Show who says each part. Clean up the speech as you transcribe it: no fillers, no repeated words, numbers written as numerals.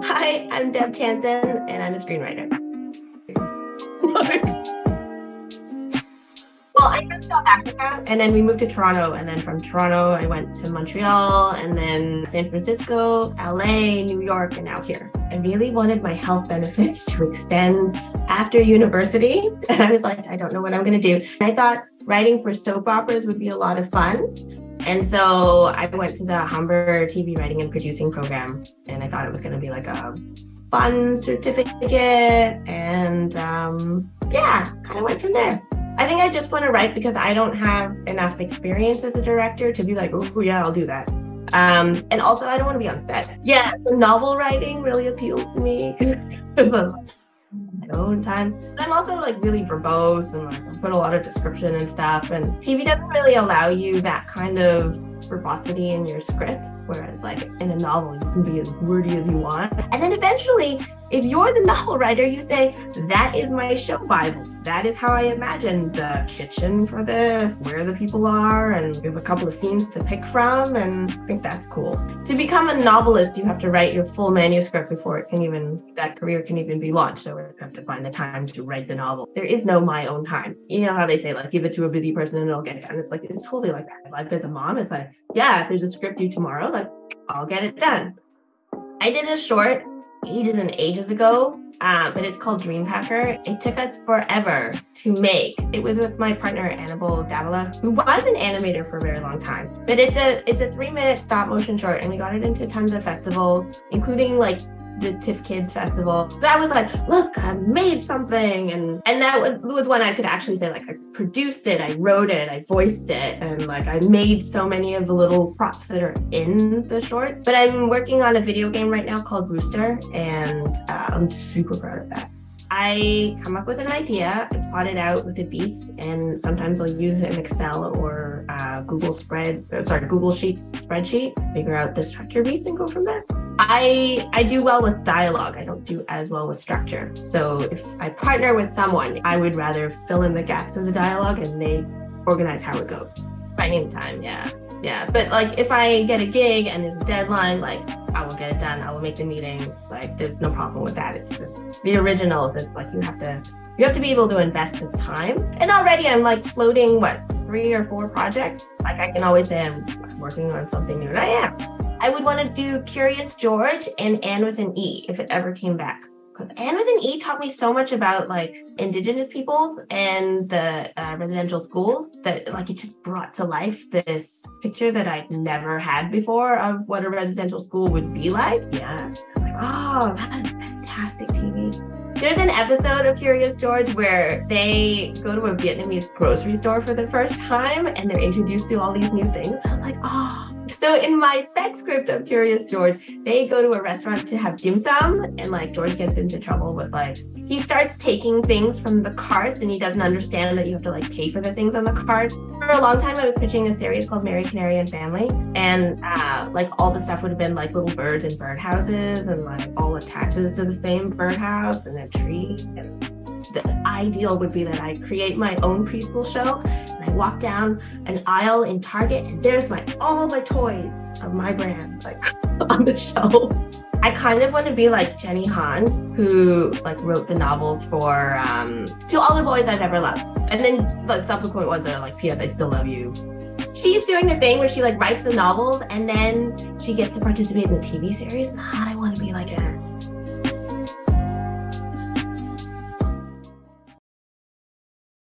Speaker 1: Hi, I'm Deb Chantson, and I'm a screenwriter. Well, I'm from South Africa, and then we moved to Toronto, and then from Toronto, I went to Montreal, and then San Francisco, LA, New York, and now here. I really wanted my health benefits to extend after university, and I was like, I don't know what I'm going to do. And I thought writing for soap operas would be a lot of fun. And so I went to the Humber TV writing and producing program, and I thought it was going to be like a fun certificate, and yeah, kind of went from there. I think I just want to write because I don't have enough experience as a director to be like, oh yeah, I'll do that. And also I don't want to be on set. Yeah, so novel writing really appeals to me because of my own time. So I'm also like really verbose and like I put a lot of description and stuff, and TV doesn't really allow you that kind of verbosity in your script, whereas like in a novel you can be as wordy as you want. And then eventually, if you're the novel writer, you say, that is my show Bible. That is how I imagine the kitchen for this, where the people are, and you have a couple of scenes to pick from, and I think that's cool. To become a novelist, you have to write your full manuscript before that career can even be launched. So you have to find the time to write the novel. There is no my own time. You know how they say, like, give it to a busy person and it'll get done. It's like, it's totally like that. Life as a mom, it's like, yeah, if there's a script due tomorrow, like, I'll get it done. I did a short ages and ages ago, but it's called Dreampacker. It took us forever to make. It was with my partner, Annabelle Davila, who was an animator for a very long time. But it's a 3-minute stop motion short, and we got it into tons of festivals, including like the TIFF Kids Festival. So that was like, look, I made something. And that was when I could actually say, like, I produced it, I wrote it, I voiced it, and like I made so many of the little props that are in the short. But I'm working on a video game right now called Rooster, and I'm super proud of that. I come up with an idea, I plot it out with the beats, and sometimes I'll use an Excel or Google Sheets spreadsheet, figure out the structure beats and go from there. I do well with dialogue. I don't do as well with structure. So if I partner with someone, I would rather fill in the gaps of the dialogue and they organize how it goes. Finding the time, yeah. But like if I get a gig and there's a deadline, like I will get it done. I will make the meetings. Like there's no problem with that. It's just the originals. It's like you have to be able to invest the time. And already I'm like floating 3 or 4 projects. Like I can always say I'm working on something new, and I am. I would want to do Curious George and Anne with an E if it ever came back. Because Anne with an E taught me so much about like Indigenous peoples and the residential schools that like it just brought to life this picture that I'd never had before of what a residential school would be like. Yeah, I was like, oh, that is fantastic TV. There's an episode of Curious George where they go to a Vietnamese grocery store for the first time and they're introduced to all these new things. I was like, oh. So in my spec script of Curious George, they go to a restaurant to have dim sum, and like George gets into trouble with like, he starts taking things from the carts and he doesn't understand that you have to like pay for the things on the carts. For a long time, I was pitching a series called Mary, Canary, and Family. And like all the stuff would have been like little birds and birdhouses, and like all attaches to the same birdhouse and a tree. And the ideal would be that I create my own preschool show, and I walk down an aisle in Target and there's all my toys of my brand like on the shelves. I kind of want to be like Jenny Han, who like wrote the novels for To All the Boys I've Ever Loved, and then like subsequent ones are like P.S. I Still Love You. She's doing the thing where she like writes the novels and then she gets to participate in the TV series. I want to be like a